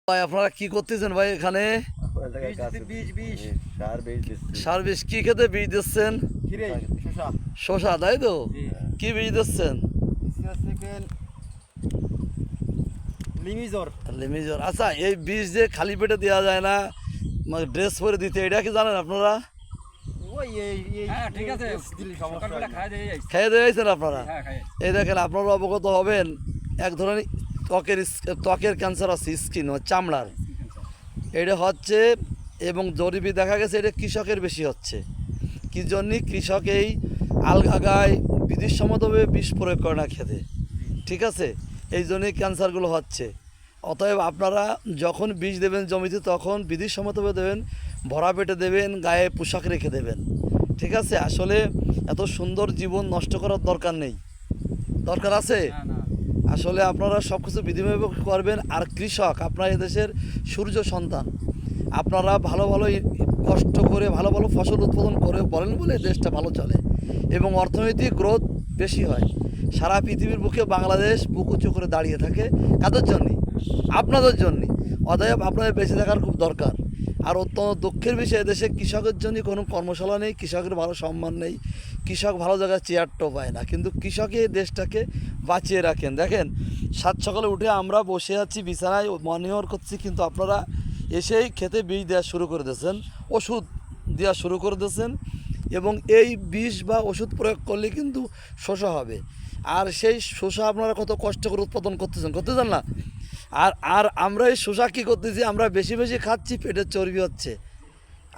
ভাই আপনারা কি করতেছেন ভাই এখানে? সার বীজ কি খেতে বীজ দিচ্ছেন? শসা তাই তো? কি বীজ দিচ্ছেন? লিমিজর। আচ্ছা, এই বীজ যে খালি পেটে দেওয়া যায় না, ড্রেস পরে দিতে, এটা কি জানেন আপনারা? খেয়ে দিয়েছেন আপনারা? এই দেখেন, আপনারা অবগত হবেন, এক ধরনের ত্বকের ক্যান্সার আছে, স্কিন চামড়ার, এটা হচ্ছে। এবং জরিপে দেখা গেছে এটা কৃষকের বেশি হচ্ছে। কি জন্য কৃষক এই আলগাগায় বিধিসম্মতভাবে বিষ প্রয়োগ করে না খেতে, ঠিক আছে? এই জন্যই ক্যান্সারগুলো হচ্ছে। অতএব আপনারা যখন বীজ দেবেন জমিতে, তখন বিধিসম্মতভাবে দেবেন, ভরা পেটে দেবেন, গায়ে পোশাক রেখে দেবেন, ঠিক আছে? আসলে এত সুন্দর জীবন নষ্ট করার দরকার নেই। দরকার আছে? আসলে আপনারা সব কিছু বিধিভাবে করবেন। আর কৃষক আপনার এদেশের সূর্য সন্তান, আপনারা ভালো ভালো কষ্ট করে ভালো ভালো ফসল উৎপাদন করে বলেন বলে দেশটা ভালো চলে এবং অর্থনৈতিক গ্রোথ বেশি হয়। সারা পৃথিবীর বুকে বাংলাদেশ বুক উঁচু করে দাঁড়িয়ে থাকে কাদের জন্যে? আপনাদের জন্যে। অতএব আপনাদের বেঁচে থাকার খুব দরকার। আর অত্যন্ত দুঃখের বিষয়, দেশে কৃষকের জন্য কোনো কর্মশালা নেই, কৃষকের ভালো সম্মান নেই, কৃষক ভালো জায়গায় চেয়ারটাও পায় না, কিন্তু কৃষকই দেশটাকে বাঁচিয়ে রাখেন। দেখেন, সাত সকালে উঠে আমরা বসে আছি বিছানায় মনিহর করছি, কিন্তু আপনারা এসেই খেতে বীজ দেওয়া শুরু করে দিয়েছেন, ওষুধ দেওয়া শুরু করে দিয়েছেন। এবং এই বিষ বা ওষুধ প্রয়োগ করলে কিন্তু শসা হবে। আর সেই শসা আপনারা কত কষ্ট করে উৎপাদন করতেছেন না? আর আর আমরা এই শসা কী করতেছি, আমরা বেশি বেশি খাচ্ছি, পেটের চর্বি হচ্ছে,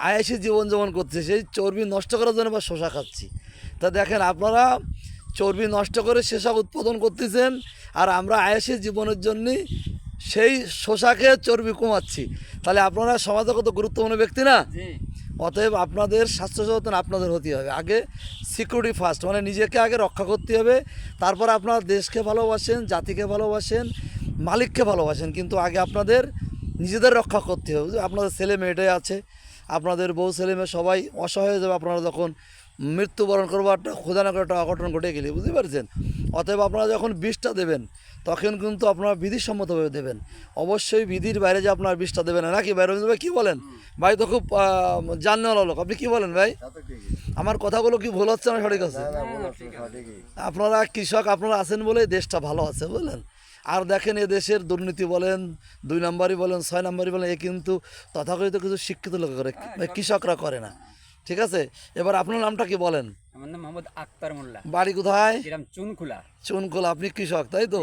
আয়াসী জীবনযাপন করছে, সেই চর্বি নষ্ট করার জন্য বা শসা খাচ্ছি। তা দেখেন, আপনারা চর্বি নষ্ট করে শসা উৎপাদন করতেছেন, আর আমরা আয়াসী জীবনের জন্যে সেই শসাকে চর্বি কমাচ্ছি। তাহলে আপনারা সমাজে কত গুরুত্বপূর্ণ ব্যক্তি না? অতএব আপনাদের স্বাস্থ্য সচেতন আপনাদের হতে হবে। আগে সিকিউরিটি ফার্স্ট, মানে নিজেকে আগে রক্ষা করতে হবে। তারপর আপনারা দেশকে ভালোবাসেন, জাতিকে ভালোবাসেন, মালিককে ভালোবাসেন, কিন্তু আগে আপনাদের নিজেদের রক্ষা করতে হবে। আপনাদের ছেলে মেয়েটাই আছে, আপনাদের বউ ছেলে মেয়ে সবাই অসহায় হয়ে যাবে আপনারা যখন মৃত্যুবরণ করবো, একটা খোদা না করে একটা অঘটন ঘটে গেলে, বুঝতে পারছেন? অতএব আপনারা যখন বিষটা দেবেন, তখন কিন্তু আপনারা বিধিসম্মতভাবে দেবেন। অবশ্যই বিধির বাইরে যে আপনার বিষটা দেবেন না, নাকি ভাই? রবীন্দ্র ভাই কী বলেন? ভাই তো খুব জাননেওয়ালা লোক, আপনি কী বলেন ভাই? আমার কথাগুলো কি ভুল হচ্ছে না সঠিক আছে? আপনারা কৃষক, আপনারা আছেন বলে দেশটা ভালো আছে, বুঝলেন? আর দেখেন, এ দেশের দুর্নীতি বলেন, 2 নম্বরই বলেন, 6 নম্বরই বলেন, এ কিন্তু তথাকথিত কিছু শিক্ষিত লোক করে, কৃষকরা করে না, ঠিক আছে? এবার আপনার নামটা কি বলেন? আমার নাম মোহাম্মদ আক্তার মোল্লা। বাড়ি কোথায়? চুনখোলা। চুনখোলা। আপনি কৃষক তাই তো?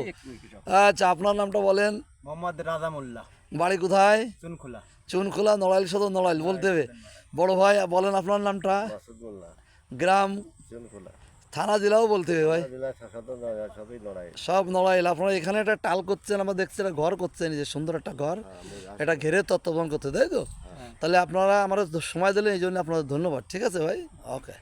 আচ্ছা, আপনার নামটা বলেন? মোহাম্মদ রাজা মোল্লা। বাড়ি কোথায়? চুনখোলা। চুনখোলা, নড়াইল সদর, নড়াইল বলতে হবে। বড় ভাই বলেন আপনার নামটা? গ্রাম, থানা, জেলাও বলতে হবে ভাই? সব নড়াইল। আপনারা এখানে একটা টাল করছেন, আমরা দেখছি একটা ঘর করছেন, যে সুন্দর একটা ঘর, এটা ঘেরে তত্ত্বাবধান করতে, তাই তো? তাহলে আপনারা আমার সময় দিলেন, এই জন্য আপনাদের ধন্যবাদ, ঠিক আছে ভাই? ওকে।